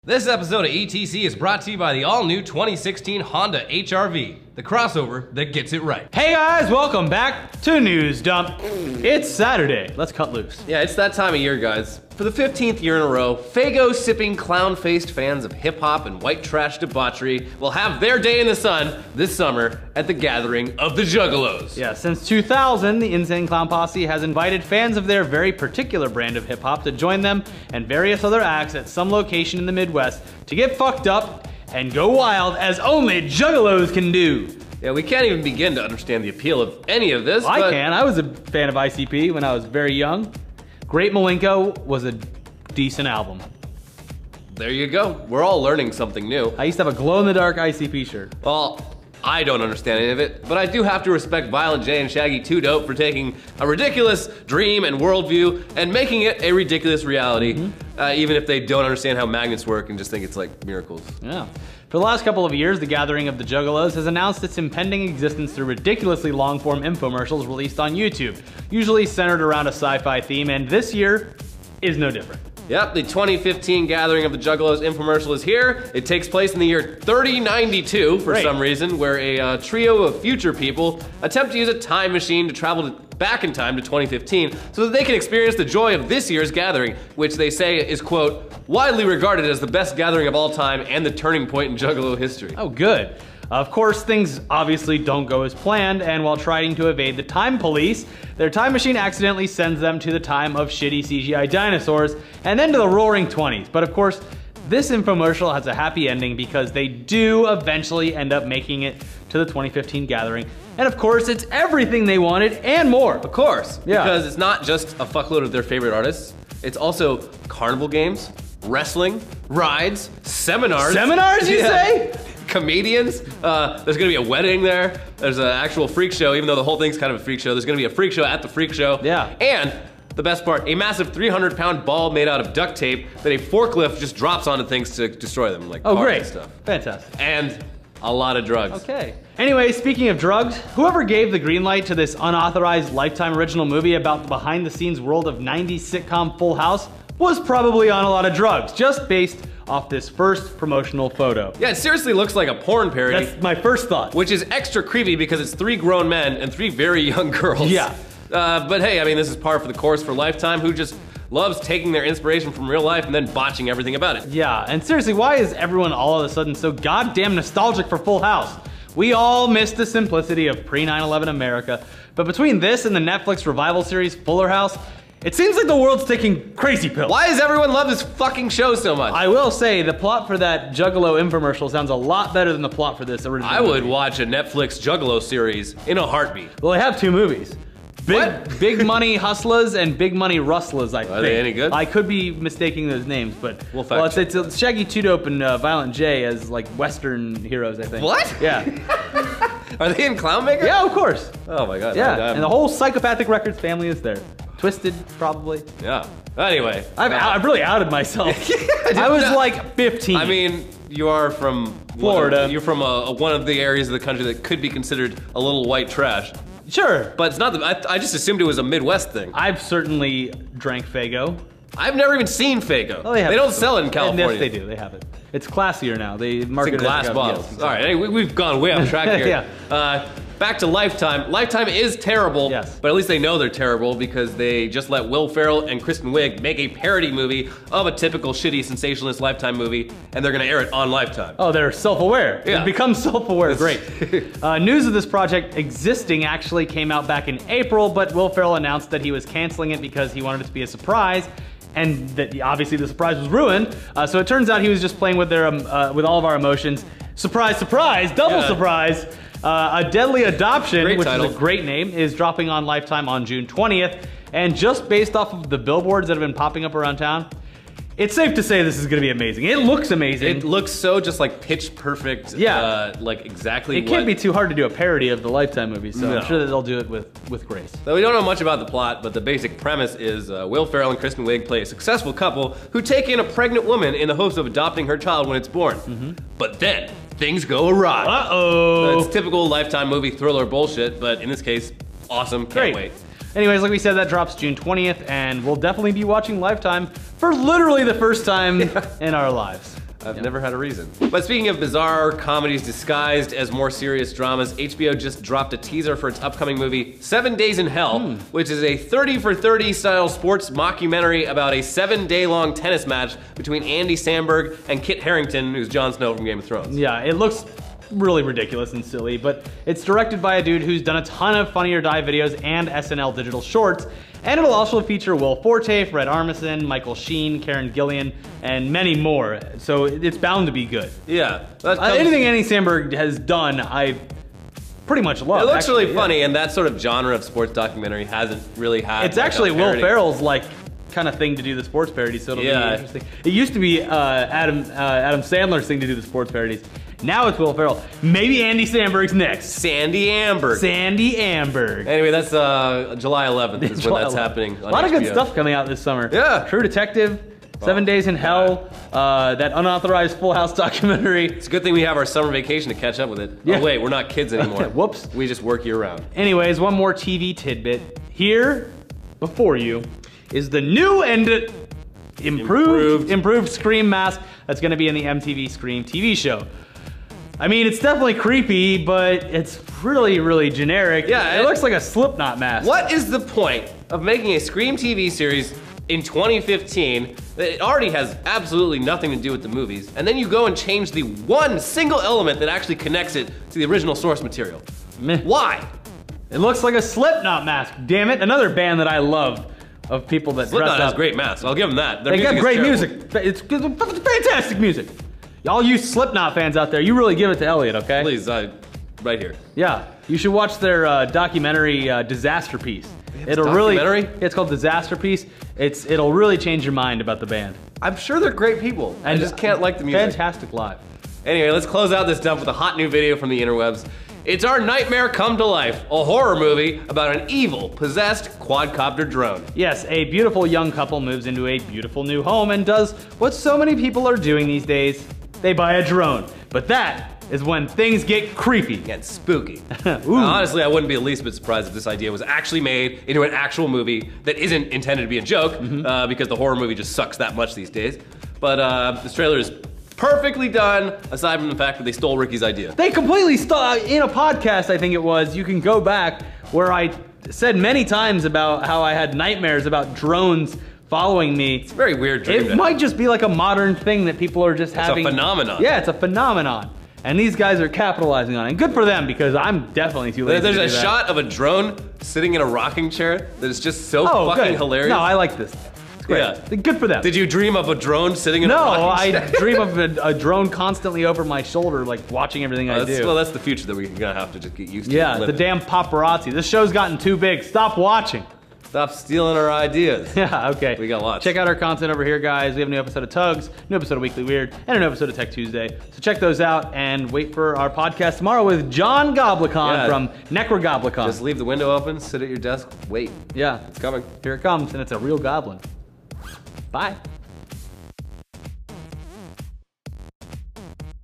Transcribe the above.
This episode of ETC is brought to you by the all-new 2016 Honda HR-V, the crossover that gets it right. Hey guys, welcome back to News Dump. It's Saturday, let's cut loose. Yeah, it's that time of year, guys. For the 15th year in a row, Faygo-sipping, clown-faced fans of hip-hop and white trash debauchery will have their day in the sun this summer at the gathering of the Juggalos. Yeah, since 2000, the Insane Clown Posse has invited fans of their very particular brand of hip-hop to join them and various other acts at some location in the Midwest to get fucked up and go wild as only Juggalos can do. Yeah, we can't even begin to understand the appeal of any of this, I can. I was a fan of ICP when I was very young. Great Malenko was a decent album. There you go. We're all learning something new. I used to have a glow-in-the-dark ICP shirt. Well, I don't understand any of it, but I do have to respect Violent J and Shaggy 2 Dope for taking a ridiculous dream and worldview and making it a ridiculous reality, even if they don't understand how magnets work and just think it's like miracles. Yeah. For the last couple of years, the Gathering of the Juggalos has announced its impending existence through ridiculously long-form infomercials released on YouTube, usually centered around a sci-fi theme, and this year is no different. Yep, the 2015 Gathering of the Juggalos infomercial is here. It takes place in the year 3092 for some reason, where a trio of future people attempt to use a time machine to travel back in time to 2015 so that they can experience the joy of this year's gathering, which they say is, quote, widely regarded as the best gathering of all time and the turning point in Juggalo history. Oh, good. Of course, things obviously don't go as planned, and while trying to evade the time police, their time machine accidentally sends them to the time of shitty CGI dinosaurs, and then to the roaring 20s. But of course, this infomercial has a happy ending because they do eventually end up making it to the 2015 gathering. And of course, it's everything they wanted and more. Of course, yeah. Because it's not just a fuckload of their favorite artists, it's also carnival games, wrestling, rides, seminars. Seminars, you say? Comedians. There's gonna be a wedding there. There's an actual freak show, even though the whole thing's kind of a freak show. There's gonna be a freak show at the freak show. Yeah. And the best part, a massive 300-pound ball made out of duct tape that a forklift just drops onto things to destroy them, like cars and stuff. Fantastic. And a lot of drugs. Okay. Anyway, speaking of drugs, whoever gave the green light to this unauthorized Lifetime original movie about the behind-the-scenes world of 90s sitcom Full House was probably on a lot of drugs, just based off this first promotional photo. Yeah, it seriously looks like a porn parody. That's my first thought. Which is extra creepy because it's 3 grown men and 3 very young girls. Yeah. But hey, I mean, this is par for the course for Lifetime, who just loves taking their inspiration from real life and then botching everything about it. Yeah, and seriously, why is everyone all of a sudden so goddamn nostalgic for Full House? We all miss the simplicity of pre-9/11 America, but between this and the Netflix revival series Fuller House, it seems like the world's taking crazy pills. Why does everyone love this fucking show so much? I will say, the plot for that Juggalo infomercial sounds a lot better than the plot for this original I movie. would watch a Netflix Juggalo series in a heartbeat. Well, they have 2 movies. Big Money Hustlers and Big Money Rustlers, I think. Are they any good? I could be mistaking those names, but we'll fact check. It's Shaggy 2 Dope and Violent J as like Western heroes, I think. What? Yeah. Are they in Clownmaker? Yeah, of course. Oh my god. Yeah, and the whole Psychopathic Records family is there. Twisted, probably. Yeah. Anyway. I've really outed myself. I was like 15. I mean, you are from Florida. You're from one of the areas of the country that could be considered a little white trash. Sure. But it's not, I just assumed it was a Midwest thing. I've certainly drank Faygo. I've never even seen Faygo. Oh, they don't sell it in California. Yes, they do. They have it. It's classier now. They market it's in glass bottles. Yes, exactly. All right, anyway, we've gone way off track here. Yeah. Back to Lifetime. Lifetime is terrible, yes, but at least they know they're terrible because they just let Will Ferrell and Kristen Wiig make a parody movie of a typical shitty sensationalist Lifetime movie, and they're gonna air it on Lifetime. Oh, they're self-aware. Yeah. They've become self-aware. Great. News of this project existing actually came out back in April, but Will Ferrell announced that he was canceling it because he wanted it to be a surprise, and that obviously the surprise was ruined. So it turns out he was just playing with with all of our emotions. Surprise, surprise, double surprise. A Deadly Adoption, which is a great name, is dropping on Lifetime on June 20th. And just based off of the billboards that have been popping up around town, it's safe to say this is gonna be amazing. It looks amazing. It looks so just like pitch perfect. Yeah. Like exactly It can't be too hard to do a parody of the Lifetime movie, so I'm sure that they'll do it with grace. So we don't know much about the plot, but the basic premise is Will Ferrell and Kristen Wiig play a successful couple who take in a pregnant woman in the hopes of adopting her child when it's born. But then, things go awry. Uh-oh. It's typical Lifetime movie thriller bullshit, but in this case, awesome, can't wait. Anyways, like we said, that drops June 20th, and we'll definitely be watching Lifetime for literally the first time in our lives. I've never had a reason. But speaking of bizarre comedies disguised as more serious dramas, HBO just dropped a teaser for its upcoming movie, 7 Days in Hell, which is a 30 for 30 style sports mockumentary about a 7-day-long tennis match between Andy Samberg and Kit Harington, who's Jon Snow from Game of Thrones. Yeah, it looks really ridiculous and silly, but it's directed by a dude who's done a ton of Funny or Die videos and SNL digital shorts, and it'll also feature Will Forte, Fred Armisen, Michael Sheen, Karen Gillian, and many more, so it's bound to be good. Yeah. Anything Andy Samberg has done, I pretty much love. It looks really funny, and that sort of genre of sports documentary hasn't really had. It's actually Will Ferrell's kind of thing to do the sports parodies, so it'll be interesting. It used to be Adam Sandler's thing to do the sports parodies. Now it's Will Ferrell. Maybe Andy Samberg's next. Sandy Amberg. Sandy Amberg. Anyway, that's July 11th is when that's happening on A lot of HBO. good stuff coming out this summer. Yeah. True Detective, 7 Days in Hell, that unauthorized Full House documentary. It's a good thing we have our summer vacation to catch up with it. Yeah. Oh wait, we're not kids anymore. Whoops. We just work year round. Anyways, one more TV tidbit. Here, before you, is the new and improved Scream mask that's gonna be in the MTV Scream TV show. I mean, it's definitely creepy, but it's really, really generic. Yeah, it looks like a Slipknot mask. What is the point of making a Scream TV series in 2015 that it already has absolutely nothing to do with the movies, and then you go and change the one single element that actually connects it to the original source material? Meh. Why? It looks like a Slipknot mask, damn it. Another band that I love of people that Slipknot dress up. has great masks, I'll give them that. They got great music. It's fantastic music. All you Slipknot fans out there, you really give it to Elliot, okay? Please, right here. Yeah, you should watch their documentary, Disaster Piece. It'll documentary? it's called Disaster Piece. It'll really change your mind about the band. I'm sure they're great people. I just can't like the music. Fantastic live. Anyway, let's close out this dump with a hot new video from the interwebs. It's our nightmare come to life, a horror movie about an evil, possessed quadcopter drone. Yes, a beautiful young couple moves into a beautiful new home and does what so many people are doing these days. They buy a drone. But that is when things get creepy. And spooky. Honestly, I wouldn't be the least bit surprised if this idea was actually made into an actual movie that isn't intended to be a joke, because the horror movie just sucks that much these days. But this trailer is perfectly done, aside from the fact that they stole Ricky's idea. They completely stole, in a podcast I think it was, you can go back, where I said many times about how I had nightmares about drones following me. It's a very weird dream. It might just be like a modern thing that people are just having. It's a phenomenon. Yeah, it's a phenomenon. And these guys are capitalizing on it. And good for them, because I'm definitely too lazy There's to a do that. shot of a drone sitting in a rocking chair that is just so fucking hilarious. No, I like this. It's great. Yeah. Good for them. Did you dream of a drone sitting in a rocking chair? No, I dream of a drone constantly over my shoulder, like watching everything I do. Well, that's the future that we're gonna have to just get used to. Yeah, the damn paparazzi. This show's gotten too big. Stop watching. Stop stealing our ideas. Yeah, okay. We got lots. Check out our content over here, guys. We have a new episode of Tugs, new episode of Weekly Weird, and a new episode of Tech Tuesday. So check those out and wait for our podcast tomorrow with John Goblicon from Necrogoblicon. Just leave the window open, sit at your desk, wait. Yeah. It's coming. Here it comes, and it's a real goblin. Bye.